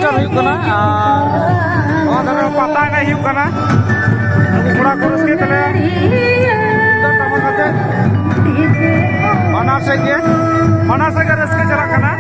Orchestra हुई करना पता नहीं हुई करना कड़ा को रस्के तले बना से रस्के चला करना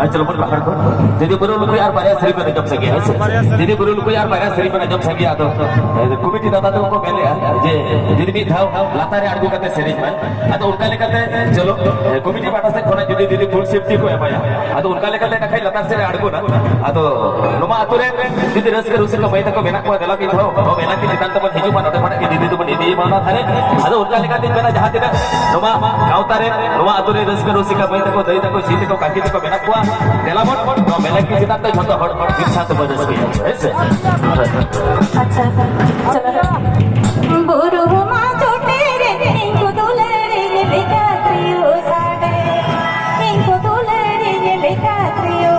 चलो पर बाहर को दीदी बुरु लुकु यार बारिया सरी पर जम सके दीदी बुरु लुकु यार बारिया सरी पर जम सके तो कमिटी दादा तो को मेले जे दीदी भी धाव लातारे आडगु कते सेरिज में अतो उनका लेकते चलो कमिटी बाटा से कोना जुदी दीदी फुल सेफ्टी को एमाया अतो उनका लेकते नखाई लातार से आडगु ना अतो नोमा अतुरे दीदी रसके रुसके को मैता को मेना को देला की धाव ओ मेना की जितान तबन हिजु मानो माने की दीदी तो बन इदी माना थारे अतो उनका लेकते मेना जहां तिना नोमा गावतारे नोमा अतुरे रसके रुसके मैता को दई को सीते को काकी को मेना को देला मन तो मेला की जितान तो झतो हड़ हड़ दिन साथ बजस की ऐसे अच्छा चलो बुरु मा छोटे रे इनको दुलरे ने बेटा क्रियो साडे इनको दुलरे ने बेटा क्रियो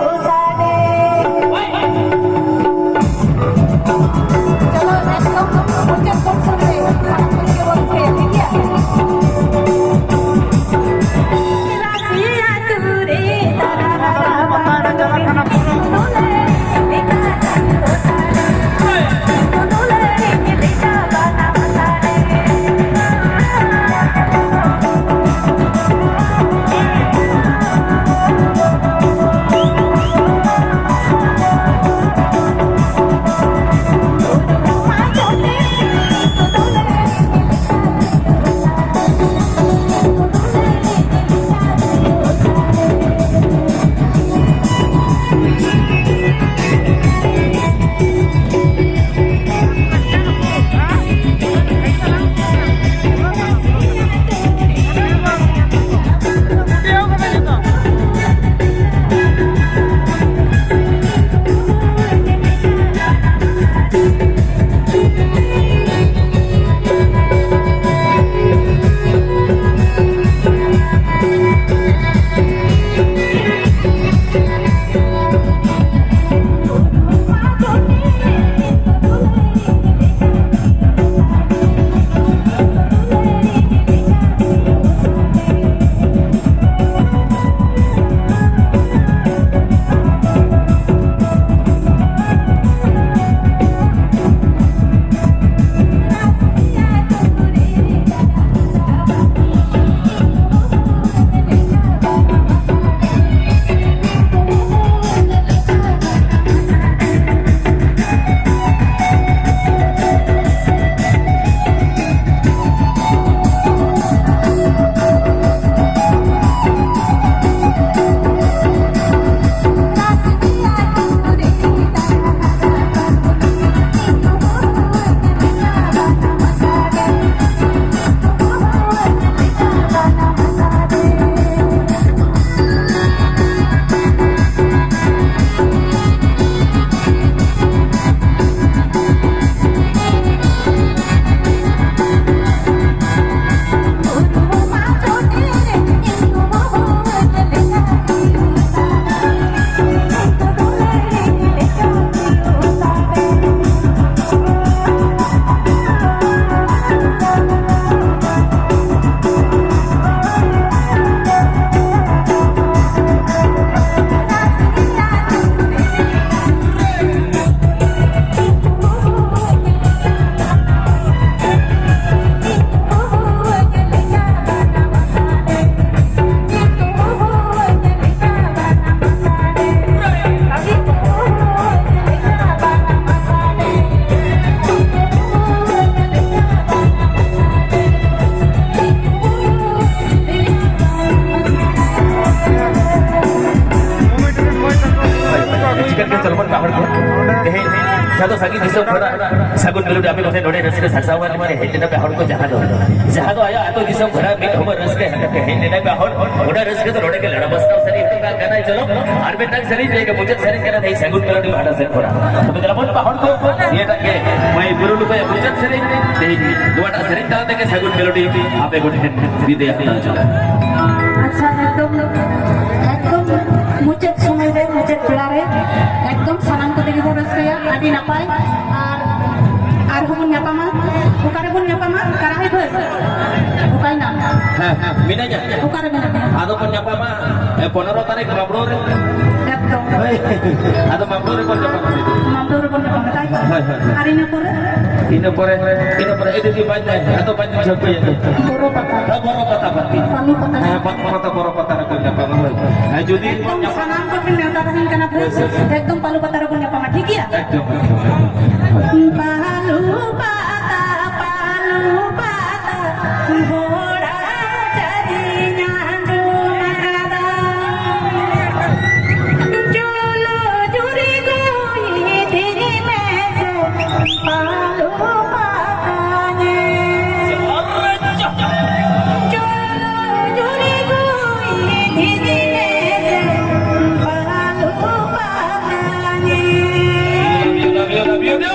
दिसम खरा सागुन मेलोडी आपे कोथे नोडे रसके सासावा ने मारे हेटेना पे हड़ को जहां दो आया आतो दिसम खरा में हमर रसके हटे हेटेना पे हड़ ओडा रसके तो नोडे के लड़ा बसता सरी तो का गाना चलो और बेटा सरी लेके मुझे सरी करा दे सागुन मेलोडी भाड़ा से खरा तो जरा बोल पहाड़ को ये टके मैं बुरुल को मुझे सरी दे दुआटा सरी ता दे के सागुन मेलोडी आपे गोटे दी दे आता चलो अच्छा एकदम मुझे समय रे मुझे बेला रे एकदम सानाम को देखि बरस गया आदि नापाय আর হবন নাপামা ওকারে বন নাপামা কারাই ভয় ওকাই নাম হ্যাঁ মিনাইয়া ওকারে মিনা আদো বন নাপামা 15 তারিখ মাবড়োরে একদম আদো মাবড়োরে বন নাপামা মামদুর বন নাপামা তাই আর ইনা পরে এতে দি বাজ নাই আদো বাজ ঝকই বড় পাতা পাতি পানি পাতা হ্যাঁ বড় পাতা কই নাপামা হয় যদি একদম সানাম को নেতা রহিন কেনা একদম পালু পাতা বন নাপামা ঠিক আছে একদম পালু পাতা ঘোড়া চরি নান্দু মাদা চলো জুরি গই ধীরে মেসে পালু পাতা নে চলো জুরি গই ধীরে মেসে পালু পাতা নে love you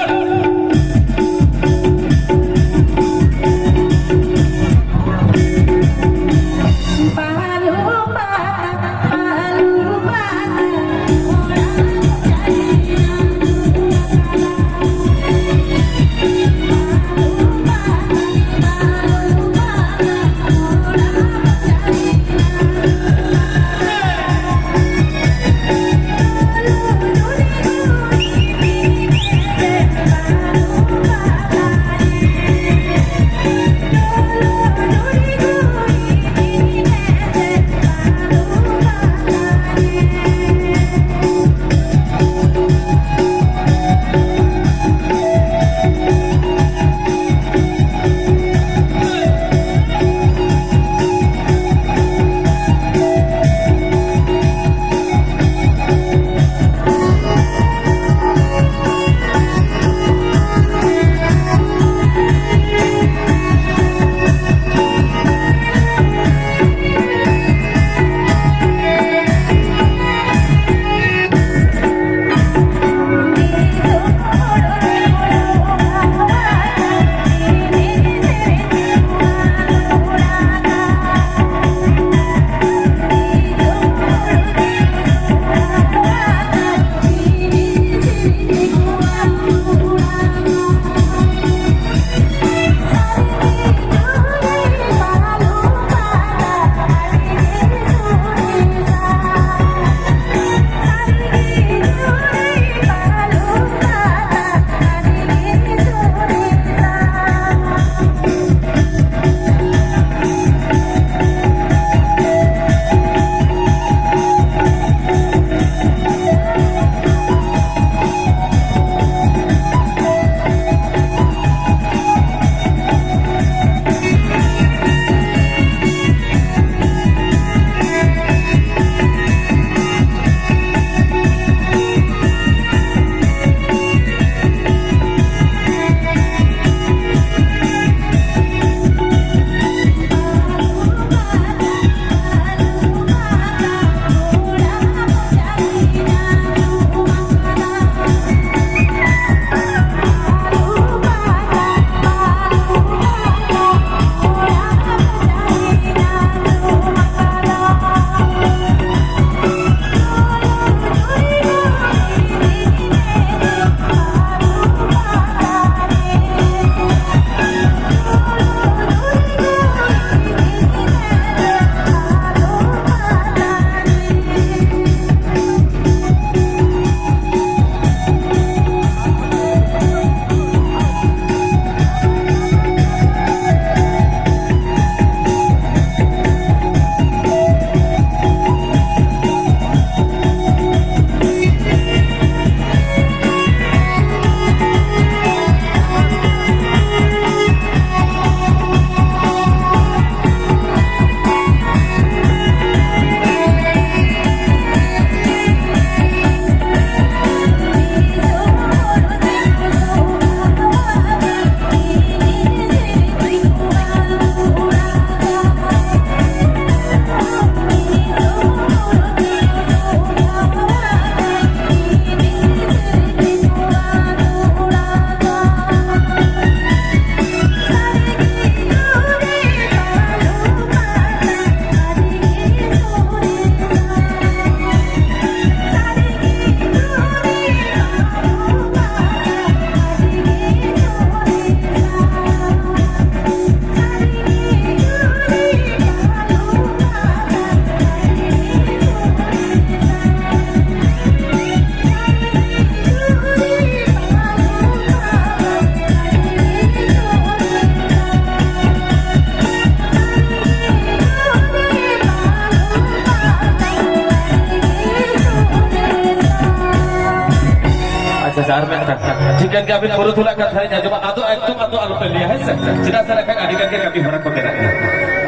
चार में ठीक है क्या अभी पुरु थुला का था जो आदो एकदम आलो पे लिया है सर चिना सर का गाड़ी करके कभी भरा को देना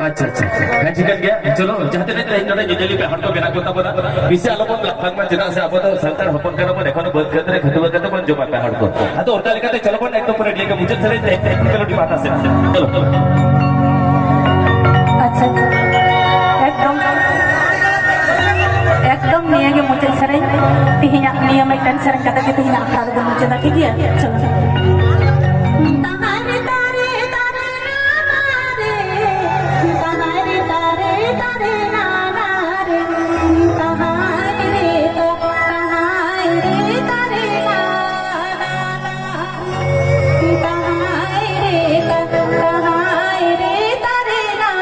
अच्छा अच्छा मैं ठीक है गया चलो चाहते नहीं तो इन्होंने जजली पे हट को बिना कोता बना इसे आलो को लगभग में चिना से आप तो संतर हपन करना पर देखो बहुत खतरे खतरे खतरे बन जो पाता हट को तो उनका लेकर चलो पर एकदम पूरे लेके मुझे चले मेलोडी बात से चलो अच्छा एकदम एकदम निया के मुझे सरे तिहिना निया में टेंशन करता के तिहिना खा दे मुझे ना ठीक है चलो तारे तारे तारे ना रे तारे तारे तारे ना रे तारे रे तो तारे रे तारे ना तारे रे तारे रे तारे ना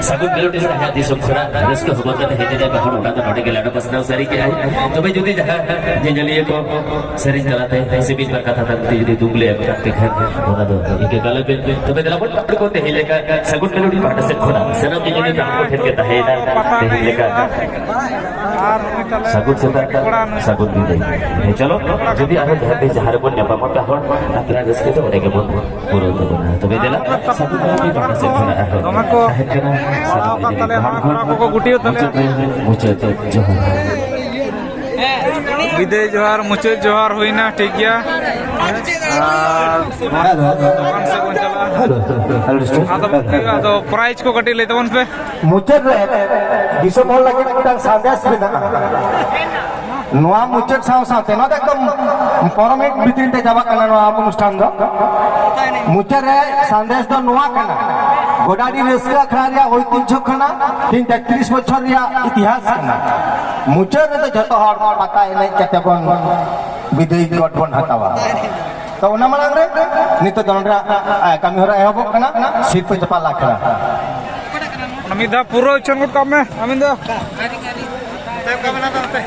सगुन मेलोडी से है दिसम खड़ा रस्क खबर करते हेते जाके हर उड़ा का नोटे के लाडो पसनाव सरी के आई तो भाई जुदी जहां जे जलिए को सरिन चलाते हैं इसी बीच पर कथा करते जुदी दुगले करते घर होना दो इनके गले पे तो भाई दलाबट पकड़ को ते हिले का सगुन मेलोडी पाट से खड़ा सनम जी ने को ठेक के तहेदा ते हिले का सगुन से सगुन भी चलो जुदी आरे धरते जहार को नेपा मका हो अतरा रस्क तो ओडे के बोल पूरा तो भाई दला सगुन मेलोडी पाट से खड़ा Domako, tale hana ko gutiyo tale. मुझे तो जो Bidai Johar, mucet Johar huina ठीक गया. दुकान से कौन चला? तो प्राइस को कटी लेते वन पे. मुचर दिसो मोल लगे मिटang sandas bina noa mucet saw sate no ekdom 15 minit bhitri te jaba kana noa অনুষ্ঠান do mucet re sandes do noa kana godadi reska akhara ria oitinjo kana 33 bochor ria itihas kana mucet re to joto hor pata enai kate bon bidai god bon hatawa to ona malang re nito donra kami hora ehobok kana sirpe chapal akhara Aminda puro changgut kam में Aminda. Tep kam na tante.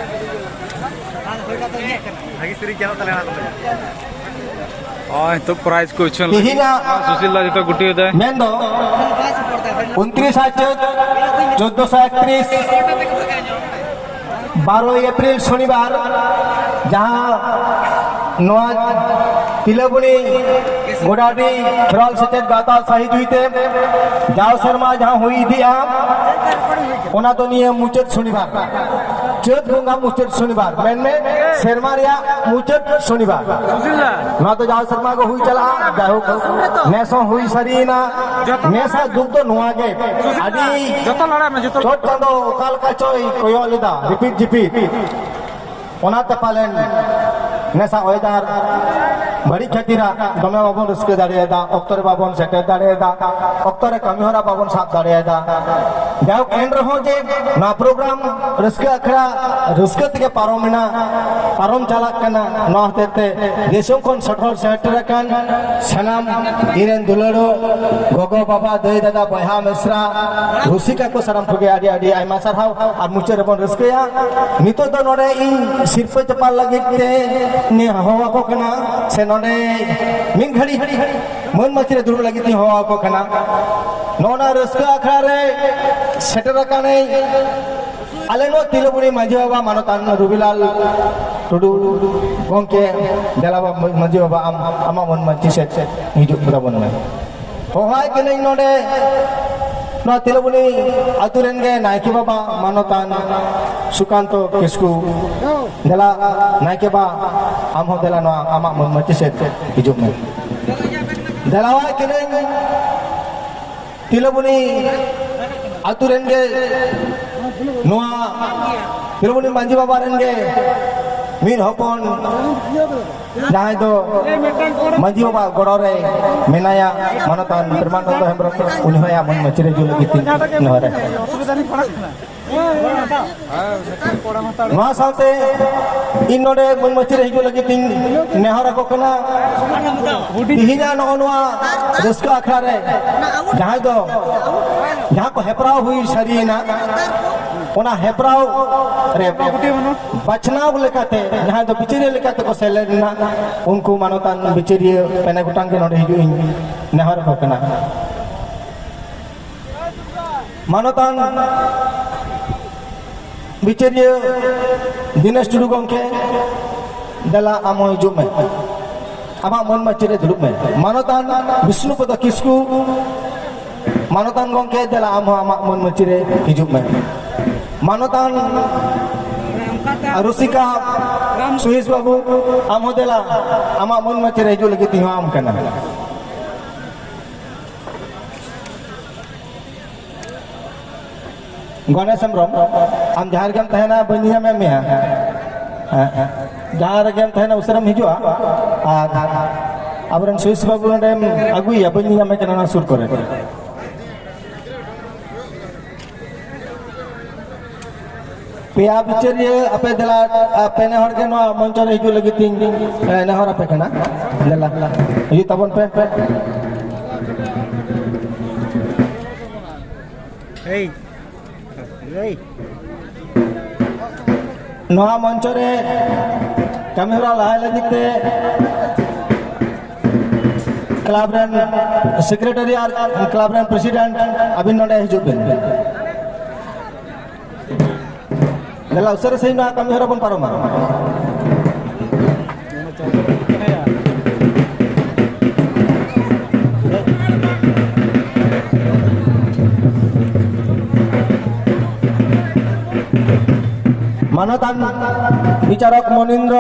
Lagi seri क्या होता लेना तले. तो price को चल. सुशीला जी तो गुटी होता है. मेंदो 29 आचत 1431 12 अप्रैल शनिवार जहां नोआ तिलबुनी गोडाडी खेराल सचेत गाता सही जुईते जाओ शर्मा जहां हुई दिया ओना तो निये मुचत शनिवार चेत गंगा मुचत शनिवार मेन में शर्मा रिया मुचत शनिवार सुशीला. ना तो जाओ शर्मा को हुई चला जाहो नेसो हुई सरीना नेसा दुख तो नुआ के आदि जोतो लड़ा में जोतो. चोट चंदो काल का चोई कोयो लिदा रिपीट जिपीट ओना तपालेन नेसा ओयदार बड़ी खतीरा दमे बाबन रस्के दाड़ेदा अक्तरे बाबन सेटे दाड़ेदा अक्तरे कमिहरा बाबन साथ दाड़ेदा जाओ एन रहो जे ना प्रोग्राम रस्के अखड़ा रस्के तके पारोमिना पारोम चालक कना न हतेते देशों कोन सठोर सेटर कन सनाम इरेन दुलड़ो गोगो बाबा दई दादा बहा मिश्रा रुसिका को सरम ठगे आडी आडी आइमा सरहाव आ मुचे रबन रस्केया नितो तो नोडे इन सिरपे चपाल लगिते ने हवा को कना से नोडे मिन घड़ी मन मचरे दुर लगिते हवा को कना नोना रस्का अखड़ा रे सेटर कने आले नो तिलबुनी माझी बाबा मानतान रुबिलाल टुडू गोंके देलाबा माझी बाबा आमा मन मची से हिजु पुरा बन में होहाय के नहीं नोडे नो तिलबुनी आतुरेन गे नायकी बाबा मानतान सुकांतो किसकु देला नायके बा आम हो देला नो आमा मन मची से हिजु में देलावा के नहीं तिलबुनी आतुरेन गे नोआ तिलबुनी मांझी बाबा रेंगे मीर हपन जहां दो मांझी बाबा गड़ो रे मेनाया मानतान परमानंद हेम्ब्रम उनि होया मन मचरे जो लगितिन नहरे नोआ साथे इन नोडे मन मचरे हिजो लगितिन नेहरा को कना तिहिना नोआ रस्का अखड़ा रे जहां दो जहां को हेपराव हुई सरीना ओना हेपराव रे बचनाव लेकाते जहां दो बिचरिया लेकाते को सेलेना उनको मानतान बिचरिया पेना गुटांग के नोडे हिजु नेहर को कना मानतान बिचरिया दिनेश टुडू गंके दला आमो हिजु में आमा मन मचरे दुलुक में मानतान विष्णुपद किस्कु मानतान गंके दला आमो आमा मन मचरे हिजु में मानतान रुसिका सुहेश बाबू आमो देला आमा मन मचरे हिजु लगी तिहो आम कना गणेश हेम्ब्रम आम जहां गेम तहना बनिया में मिया जहां गेम तहना उसरम हिजुआ आबरन सुहेश बाबू नडे अगुया बनिया में कना सुर करे पेया बिचरिए अपे दला पेने हर के नो मंचर हिजु लगी तीन नहर अपे कना दला हिजु तबन पे এই এই नवा मंच रे कैमरा लहाय लगित ते क्लब रेन सेक्रेटरी और क्लब रेन प्रेसिडेंट अबिन नोडे हिजुब बेन देला उसरे सही ना कैमरा बन पारोमा मानतान विचारक मनिंद्र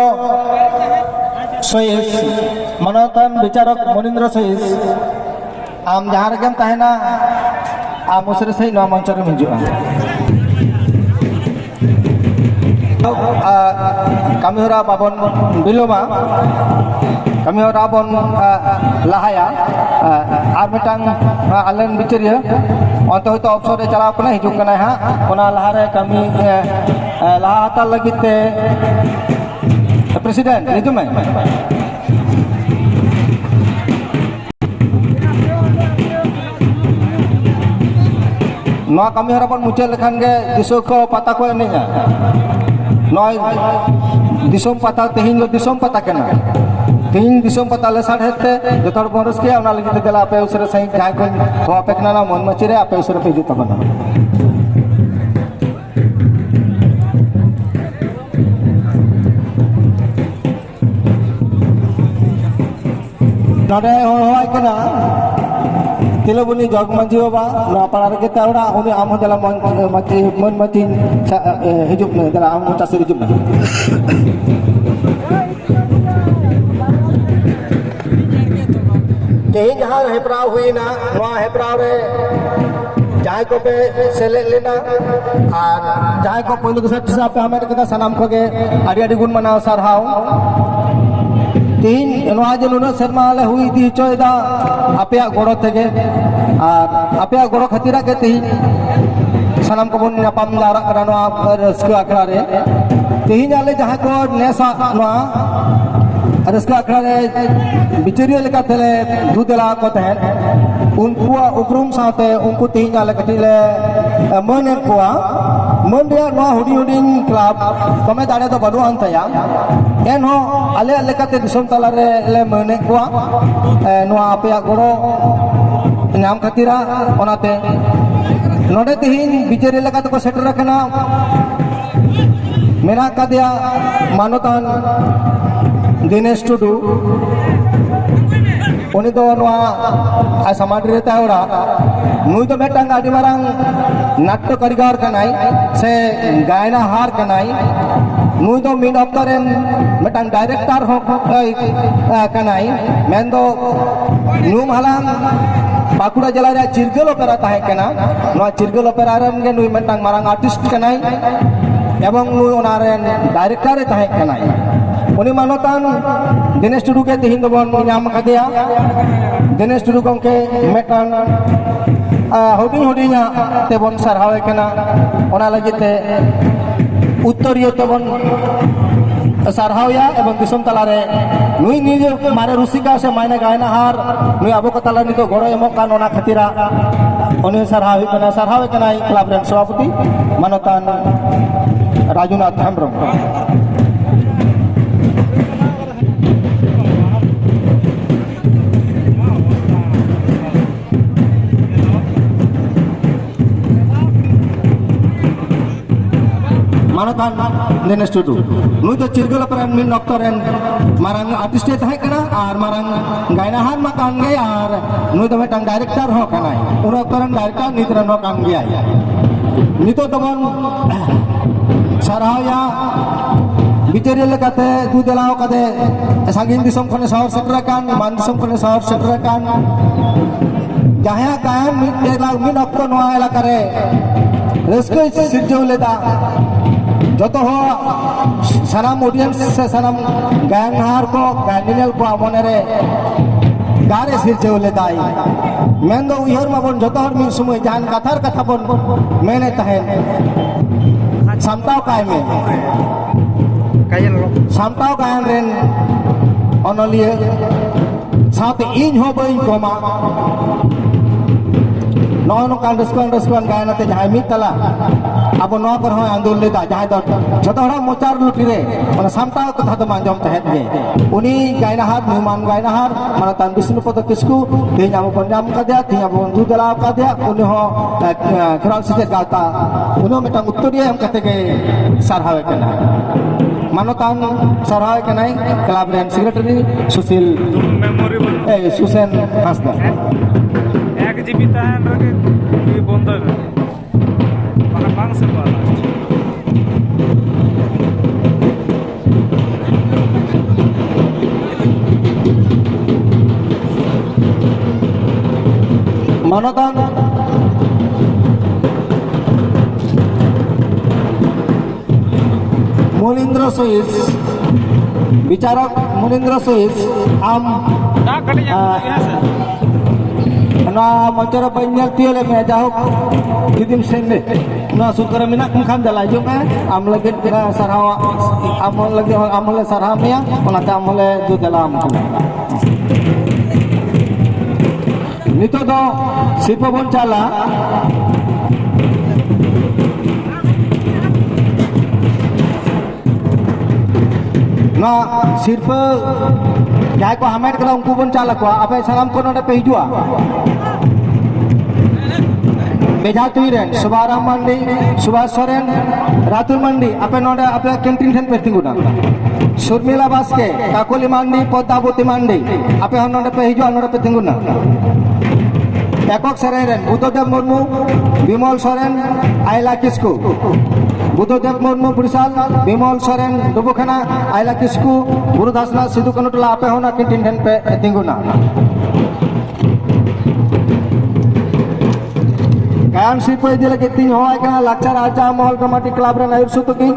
सहिस मानतान विचारक मनिंद्र सहिस आम जहाँ रगम तहना आम उसरे सही नवा मंच रे हिजुआ कमिहरा बाबन बिलोमा कमिहरा बन लाहाया आर मिटांग आलन बिचरिया अंत होतो अवसर रे चलाव कना हिजुक कना हा ओना लाहारे कमी लाहा हाताल लगित ते प्रेसिडेंट हिजुक में नवा कमिहरा बन मुचाद लेखान गे दिसो को पता को एनेगा नय दिसोम पता तेहिन लो दिसोम पता केना तेहिन दिसोम पता ले साढ़े ते जतोर बरस के ओना लगी देला आपे उसरे सही जाय को हो आपे केना ना मन मची रे आपे उसरे पे जुता बना नडे होय केना तिलबुनी जग मंजी बाबा ना पाड़ा रे तावड़ा उनी आम देला मन मची हिजुब ने देला आम चासे हिजुब ने तेहिन जहाँ हेपराव हुई ना नवा हेपराव रे जहाँ को पे सेले लेना और जहाँ को पहिलो दूसरा तीसरा पे हमें कदा सनाम को के आड़ी आड़ी गुण मनाव सरहाव तीन नवा जे नुना शर्मा ले हुई दी चोयदा आपया गोड़ो तेगे और आपया गोड़ो खतीरा के तीन सनाम को बुन नापाम दारा करानो आप रस्क आखड़ा रे तीन आले जहाँ को नेसा नवा रस्क आखड़ा रे बिचरिया लेका तेले दूधला को तहन उनको उपरुम साथे उनको तीन आले कटिले मन कुआ मन दिया नवा हुडी हुडी क्लब कमे दाड़े तो बनु अंतया एन हो आले लेकाते दिसोम तला रे ले मने कुआ नवा आपया गोड़ो नाम खतीरा ओनाते नोडे तीन बिचरिया लेकाते को सेटर रखना मेरा कदिया मानोतान दिनेश टुडू उनी तो नवा समाज रे तावड़ा नुई तो मेटांग आदि मारांग नाट्य कारीगर कनाई से गायना हार कनाई नुई तो मिन अक्तरेन मेटांग डायरेक्टर हो कनाई मेन दो नुम हलांग बाकुड़ा जिला रे चिरगल ओपेरा ताहे कना नवा चिरगल ओपेरा रेन गे नुई मेटांग मारांग आर्टिस्ट कनाई एवं नुई ओना रेन डायरेक्टर ताहे कनाई उनी मानोतान दिनेश टुडू के तेहिन दो बन नाम कदिया दिनेश टुडू गंके मेटान हुडिंग हुडिंगा तेबन सरहावे कना ओना लगिते उत्तरीय तेबन सरहावया एवं दिसम तलारे नुई निजे मारे रुसिका से मायने गायना हार नुई आबो को तला नितो गोड़ो एमो कान ओना खतीरा उनी सरहावे कना क्लब रेन सभापति मानोतान राजूनाथ हेम्ब्रम मानोतान दिनेश टुडू नुई तो चिरगल पर मिन अक्तरेन मारांग आर्टिस्ट ताहे कना और मारांग गायनाहार मा कान गे और नुई तो मेटांग डायरेक्टर हो कनाई उन अक्तरेन डायरेक्टर नितरन हो कान गे नितो तबन सरहाया बिचरिया लेकाते दु देलाव कदे सांगिन दिसम खने शहर सेटर कान मान दिसम खने शहर सेटर कान जहाँ गायन मिन अक्त नवा एलाका रे रस्क सिरजौ लेदा जो हो सनाम ऑडियंस से सनाम गायनहार को गायनियल को मने गारे सिरजौ लेदाई मेन दो उहर माबन जो हर मिन समय जान कथार कथा बन मेने तहेन सामताव काय में सामताव गायन रेन अनलिए साथ इन हो बइन कोमा ᱱᱚᱜᱼᱚᱭ ᱱᱚᱝᱠᱟᱱ ᱨᱟᱹᱥᱠᱟᱹᱣᱟᱱ ᱜᱟᱭᱟᱱ ᱟᱛᱮ ᱡᱟᱦᱟᱸᱭ ᱢᱤᱫ ᱛᱟᱞᱟ ᱟᱵᱚ ᱱᱚᱣᱟ ᱠᱚᱨᱮ ᱦᱚᱸ ᱟᱸᱫᱳᱲ ᱞᱮᱫᱟ ᱡᱟᱦᱟᱸᱭ ᱫᱚ ᱡᱷᱚᱛᱚ ᱦᱚᱲᱟᱜ ᱢᱚᱪᱟᱨ ᱞᱩᱴᱤᱨᱮ ᱚᱱᱟ ᱥᱟᱢᱴᱟᱣ ᱠᱟᱛᱷᱟ ᱫᱚ ᱟᱸᱡᱚᱢ ᱛᱟᱦᱮᱸᱫ ᱜᱮ ᱩᱱᱤ ᱜᱟᱭᱱᱟᱦᱟᱨ ᱧᱩᱢᱟᱱ ᱜᱟᱭᱱᱟᱦᱟর ᱢᱟᱱᱚᱛᱟᱱ ᱵᱤᱥᱱᱩᱯᱚᱫᱚ ᱠᱤᱥᱠᱩ ᱛᱮᱦᱮᱧ ᱟᱵᱚ ᱵᱚᱱ ᱧᱟᱢ ᱠᱟᱫᱮᱭᱟ ᱛᱮᱦᱮᱧ ᱟᱵᱚ ᱵᱚᱱ ᱫᱩᱫᱟᱞᱟᱣ ᱠᱟᱫᱮᱭᱟ ᱩᱱᱤ ᱦᱚᱸ ᱠᱷᱮᱨᱣᱟᱞ ᱥᱮᱪᱮᱫ ᱜᱟᱶᱛᱟ ᱩᱱᱤ ᱦᱚᱸ ᱢᱤᱫᱴᱟᱝ ᱩᱛᱛᱚᱨᱤᱭᱟᱹ ᱮᱢ ᱠᱟᱛᱮ ᱜᱮ ᱥᱟᱨᱦᱟᱣᱮ ᱠᱟᱱᱟ ᱢᱟᱱᱚᱛᱟᱱ ᱥᱟᱨᱦᱟᱣᱮ ᱠᱟᱱᱟᱭ ᱠᱞᱟᱵ ᱨᱮᱱ ᱥᱮᱠᱨᱮᱴᱟরি সুশীল মেমোরি সুসেন হাঁসদা 1 জিবি তাহেন ᱨᱮᱜᱮ বন্ধ হবে মানে বাং সে পালা মানতান মনীন্দ্র সহিস বিচারক মনীন্দ্র সহিস আম না কাটি আছে ᱚᱱᱟ ᱢᱚᱧᱪᱚᱨᱮ ᱵᱟᱹᱧ ᱧᱮᱞ ᱛᱤᱭᱳᱜ ᱞᱮᱫ ᱢᱮᱭᱟ ᱡᱟᱭᱦᱳᱠ ᱡᱩᱫᱤᱢ ᱥᱮᱱ ᱞᱮ ᱱᱚᱣᱟ ᱥᱩᱨ ᱠᱚᱨᱮ ᱢᱮᱱᱟᱜ ᱠᱷᱟᱱ ᱫᱮᱞᱟ ᱦᱤᱡᱩᱜ ᱢᱮ ᱟᱢ ᱞᱟᱹᱜᱤᱫ ᱥᱟᱨᱦᱟᱣ ᱟᱢ ᱞᱟᱹᱜᱤᱫ ᱟᱢ ᱦᱚᱸᱞᱮ ᱥᱟᱨᱦᱟᱣ ᱢᱮᱭᱟ ᱚᱱᱟᱛᱮ ᱟᱢ ᱦᱚᱸᱞᱮ ᱫᱩ ᱫᱮᱞᱟ ᱟᱢ ᱠᱟᱱᱟ ᱱᱤᱛᱚᱜ ᱫᱚ ᱥᱤᱨᱯᱟᱹ ᱵᱚᱱ ᱪᱟᱞᱟ ᱱᱚᱣᱟ ᱥᱤᱨᱯᱟᱹ ᱡᱟᱦᱟᱸᱭ ᱠᱚ ᱦᱟᱢᱮᱴ ᱠᱟᱫᱟ ᱩᱱᱠᱩ ᱵᱚᱱ ᱪᱟᱞ ᱟᱠᱚᱣᱟ ᱟᱯᱮ ᱥᱟᱱᱟᱢ ᱠᱚ ᱱᱚᱰᱮ ᱯᱮ ᱦᱤᱡᱩᱜᱼᱟ बेजा तुईरेन सुबाराम मंडी सुभाष सोरेन रातुल मंडी अपे नोडे अपे कैंटीन ठेन पे तिंगुना सुरमिला बास्के काकोली मंडी पद्मावती मंडी अपे हन नोडे पे हिजो नोडे पे तिंगुना एकक सेरेन बुद्धदेव मुर्मू विमल सोरेन आयला किस्कू बुद्धदेव मुर्मू बुड़साल विमल सोरेन डुबुखाना आयला किस्कू गुरुदासना सिद्धू कनुटला अपे हन कैंटीन ठेन पे तिंगुना गायन शिल्प इदी लगे तीन हवाई का लाचार आजा महल कमाटी क्लब रे आयुर सुतुकी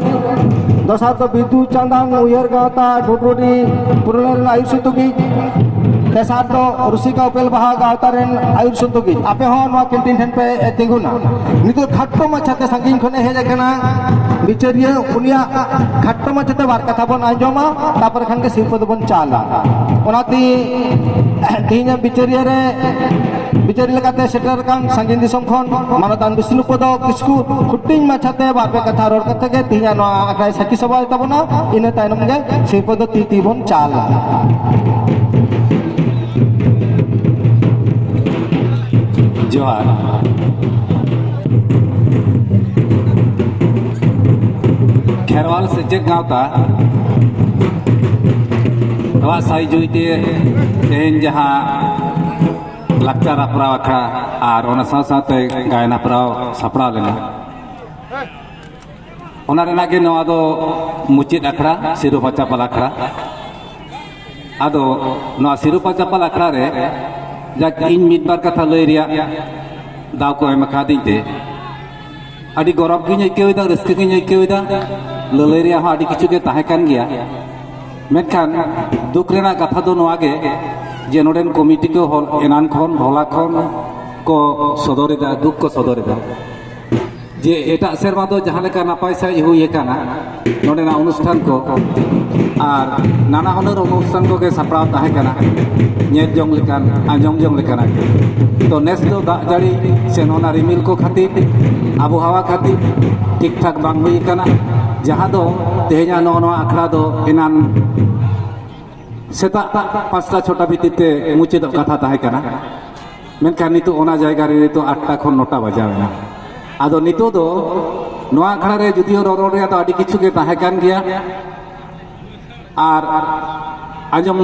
दोसार तो विद्युत चंदन उयर गाता डुडुडी पुरनर आयुर सुतुकी तेसार तो रुसिका उपेल बहा गाता रेन आयुर सुतुकी आपे हो नवा कैंटीन ठेन पे तिंगुना नितो खट्टो मछते संगीन खने हेज कना बिचरिया उनिया खट्टो मछते बार कथा बन आंजोमा तापर खान के शिल्प बन चाला ओनाती तीन बिचरिया रे बिचारी लगाते सेटर कान संगीन दिसम खन मानतान विष्णुपद किस्कू खुटिंग माछाते बारपे कथा रोड कथे के तिया नो आकाय सखी सभा तबना इने तायनम गे शिल्पद तीती बन चाला जोहार खेरवाल सेचेद गावता नवा साई जुइते तेहेन जहां लाचार अपराव अखड़ा और ओना साथ साथ गायन अपराव सपड़ा लेना ओना रेना के नवा दो मुचित अखड़ा सिरुपा चापल अखड़ा आदो नवा सिरुपा चापल अखड़ा रे जाक इन मिद बार कथा लय रिया दाव को एम खादिते आदि गौरव गिन आइकेउदा रस्के गिन आइकेउदा ललय रिया हा आदि किछु के ताहे कान गिया मेनखान दुख रेना कथा दो नवा गे जे नोडेन कमिटी को एनान खन भोला खन को सदरेदा दुख को सदरेदा जे एटा सेरमा दो जहां लेका नापाय साइ हुई एकाना नोडेना अनुष्ठान को आर नाना हनर अनुष्ठान को के सपड़ा ताहे काना नेट जंग लेकान आंजम जंग लेकाना तो नेस दो दा जाड़ी से नोना रिमिल को खातिर आबोहावा खातिर ठीक ठाक बांग हुई काना जहां दो तेहेना नो आखड़ा दो एनान सेता पांचटा छोटा भित्तिते मुचिद कथा ताहे काना मेनखान नितो ओना जायगा रे नितो 8टा खन 9टा बजावेना आदो नितो दो नोआ आखड़ा रे जुदियो ररोड रे तो आदि किछु के ताहे कान गिया आर आजम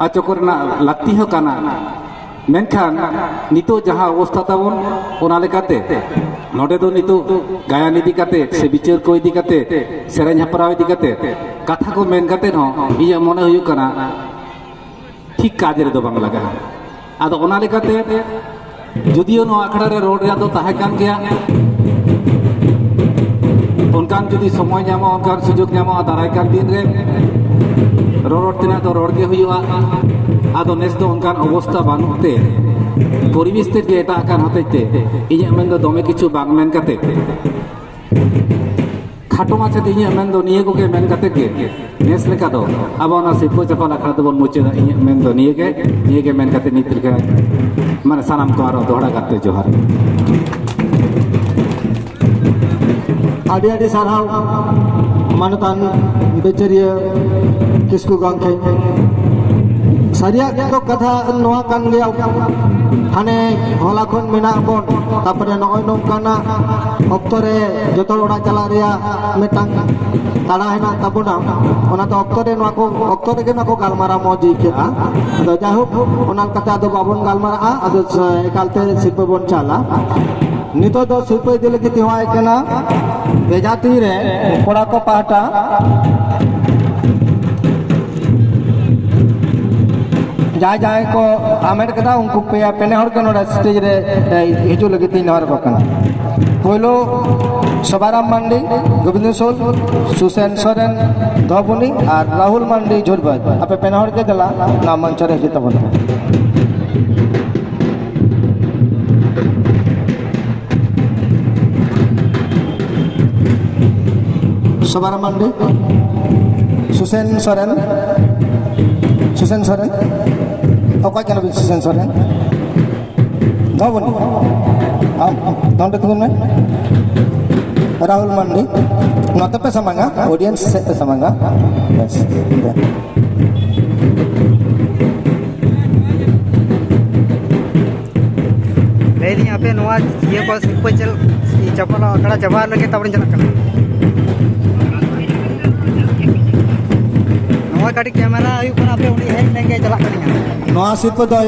आचोकरना लाक्ति हो काना मेनखान नितो जहां अवस्था ताबन ओना लेकाते नोडे दो नितो गायन इदी काते से बिचार को इदी काते सेरेन हपराव इदी काते कथा को मेन काते न इया मने हुयु काना ठीक काज रे दो बांग लगा आदो ओना लेकाते जुदियो नो आखड़ा रे रोड रे दो ताहे कान गया उनकान जुदी समय जामो उनकान सुजोग जामो दाराय कान दिन रे रोड तिना तो रोड के हुयुआ आदो नेस दो उनकान अवस्था बानुते परिवेश ते एटा कान हतेते इया मेन दो दमे किछु बांग मेन काते खाटो माछाते इᱧᱟᱹᱜ ᱢᱮᱱ ᱫᱚ ᱱᱤᱭᱟᱹ ᱠᱚᱜᱮ ᱢᱮᱱ ᱠᱟᱛᱮ ᱜᱮ ᱱᱮᱥ ᱞᱮᱠᱟ ᱫᱚ ᱟᱵᱚ ᱚᱱᱟ ᱥᱤᱨᱯᱟᱹ ᱪᱟᱯᱟᱞ ᱟᱠᱷᱲᱟ ᱫᱚᱵᱚᱱ ᱢᱩᱪᱟᱹᱫᱟ ᱤᱧᱟᱹᱜ ᱢᱮᱱ ᱫᱚ ᱱᱤᱭᱟᱹᱜᱮ ᱢᱮᱱ ᱠᱟᱛᱮ ᱱᱤᱛ ᱞᱮᱠᱟ ᱢᱟᱱᱮ ᱥᱟᱱᱟᱢ ᱠᱚ ᱟᱨᱚ ᱫᱚᱦᱲᱟ ᱠᱟᱛᱮ ᱡᱚᱦᱟᱨ ᱟᱹᱰᱤ ᱟᱹᱰᱤ ᱥᱟᱨᱦᱟᱣ ᱢᱟᱱᱚᱛᱟᱱ ᱵᱮᱪᱟᱹᱨᱤᱭᱟᱹ ᱠᱤᱥᱠᱩ ᱜᱚᱢᱠᱮ ᱥᱟᱹᱨᱤᱭᱟᱜ ᱫᱚ ᱠᱟᱛᱷᱟ ᱱᱚᱣᱟ ᱠᱟᱱ ᱜᱮᱭᱟ ᱦᱟᱱᱮ ᱦᱚᱞᱟ ᱠᱷᱚᱱ ᱢᱮᱱᱟᱜ ᱵᱚᱱ ᱛᱟᱨᱯᱚᱨᱮ ᱱᱚᱜᱼᱚᱭ ᱱᱚᱝᱠᱟᱱᱟᱜ ᱚᱠᱛᱚ ᱨᱮ ᱡᱚᱛᱚ ᱚᱲᱟᱜ ᱪᱟᱞᱟᱜ ᱨᱮᱭᱟᱜ ᱢᱤᱫᱴᱟᱝ ᱛᱟᱲᱟ ᱦᱮᱱᱟᱜ ᱛᱟᱵᱚᱱᱟ ᱚᱱᱟ ᱫᱚ ᱚᱠᱛᱚ ᱨᱮ ᱱᱚᱣᱟ ᱠᱚ ᱚᱠᱛᱚ ᱨᱮᱜᱮ ᱱᱚᱣᱟ ᱠᱚ ᱜᱟᱞᱢᱟᱨᱟᱣ ᱢᱚᱡᱽ ᱟᱹᱭᱠᱟᱹᱜᱼᱟ ᱟᱫᱚ ᱡᱟᱭᱦᱳᱠ ᱚᱱᱟ ᱞᱮᱠᱟᱛᱮ ᱟᱫᱚ ᱵᱟᱵᱚᱱ ᱜᱟᱞᱢᱟᱨᱟᱜᱼᱟ ᱟᱫᱚ ᱮᱠᱟᱞᱛᱮ ᱥᱤᱨᱯᱟᱹ ᱵᱚᱱ ᱪᱟᱞᱟ ᱱᱤᱛᱚᱜ ᱫᱚ ᱥᱤᱨᱯᱟᱹ ᱤᱫᱤ ᱞᱟᱹᱜᱤᱫ ᱦᱚᱦᱚᱣᱟᱭ ᱠᱟᱱᱟ ᱵᱷᱮᱡᱟ ᱛᱩᱧ ᱨᱮ ᱠᱚᱲᱟ ᱠᱚ ᱯᱟᱦᱴᱟ जाए को आमेट कदा उनको पेने हर के नोड़ा स्टेज रे हिजू लगी तीन हर को कना पहिलो सबाराम मांडी गोविंद सोल सुसेन सोरेन धबुनी और राहुल मांडी झुरबत आपे पेने हर के दला नाम मंच रे हिजू तबन सबाराम मांडी Sushen Soren apa kan lebih sensoran tahu nih tahun itu kan Rahul Mandi nota pe sama nggak audience set pe sama nggak yes ini apa nuat ये बस पचल चपला अकड़ा जवार लगे तब चला करना nuat कड़ी कैमरा आयु पर आपे उन्हीं है नहीं चला करना नवा सिर्फ दो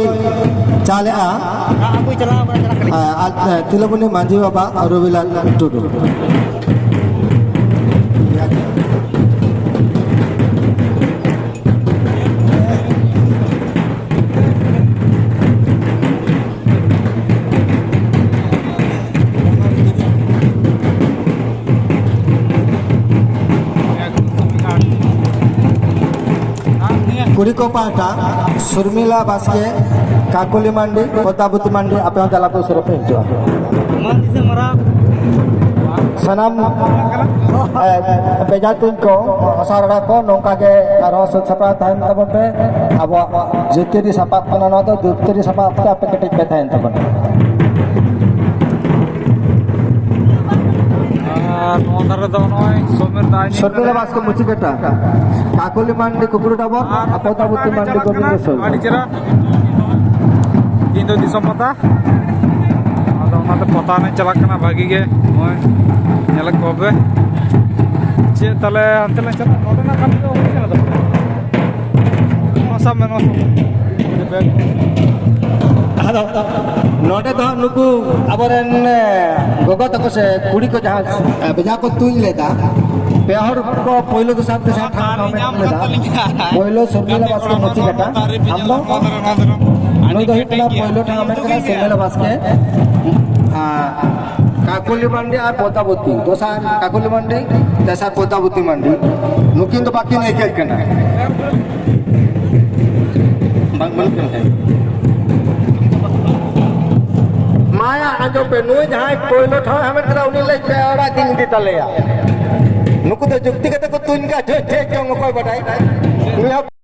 चाले aku चला करना तिलपुनी मांझी बाबा और रविलाल टुडू कुड़ी को पाटा सुरमिला बास्के काकुली मांडी पोताबुती मांडी आप दला को सुरप हिजो सनाम बेजातुन को असारड़ा को नौका के आरो सपा तहन तबन पे अब जितेरी सपा कना न तो दुतेरी सपा आपके आप कटिक पे तहन तबन सुरमिला बास्के मुची कटा काकुली मांडी कुकुड़ डाबर पोताबुती मांडी गोविंद सोल ᱤᱧ ᱫᱚ ᱫᱤᱥᱚᱢ ᱯᱟᱛᱟ ᱟᱫᱚ ᱚᱱᱟᱛᱮ ᱯᱟᱛᱟ ᱮᱱᱮᱡ ᱪᱟᱞᱟᱜ ᱠᱟᱱᱟ ᱵᱷᱟᱜᱤ ᱜᱮ ᱱᱚᱜᱼᱚᱭ ᱧᱮᱞ ᱠᱚᱯᱮ ᱪᱮᱫ ᱛᱟᱦᱞᱮ ᱦᱟᱱᱛᱮ ᱞᱮ ᱪᱟᱞᱟᱜ ᱱᱚᱰᱮᱱᱟᱜ ᱠᱟᱹᱢᱤ ᱫᱚ ᱦᱩᱭ ᱠᱟᱱᱟ ᱛᱚ ᱥᱟᱵ ᱢᱮ ᱟᱫᱚ नोटे तो नुकु अबरेन गोगो तको से कुड़ी को जहां बेजा को तुई लेदा पेहर को पहिलो के साथ ठाम में लेदा पहिलो सुरमिला बास के मोची कटा हम लोग नो दो हिटना पहिलो ठाम में करा सुरमिला बास के काकुली मंडी और पोताबुती दोसार काकुली मंडी तेसार पोताबुती मंडी नुकिन तो बाकी नहीं एक करना बंग माया आजो पे नुई जहां कोइलो ठा हमें करा उनी ले पेड़ा दिन दी तलेया नुकु तो जुक्ति कते को तुन का जे जे चंग कोई बटाई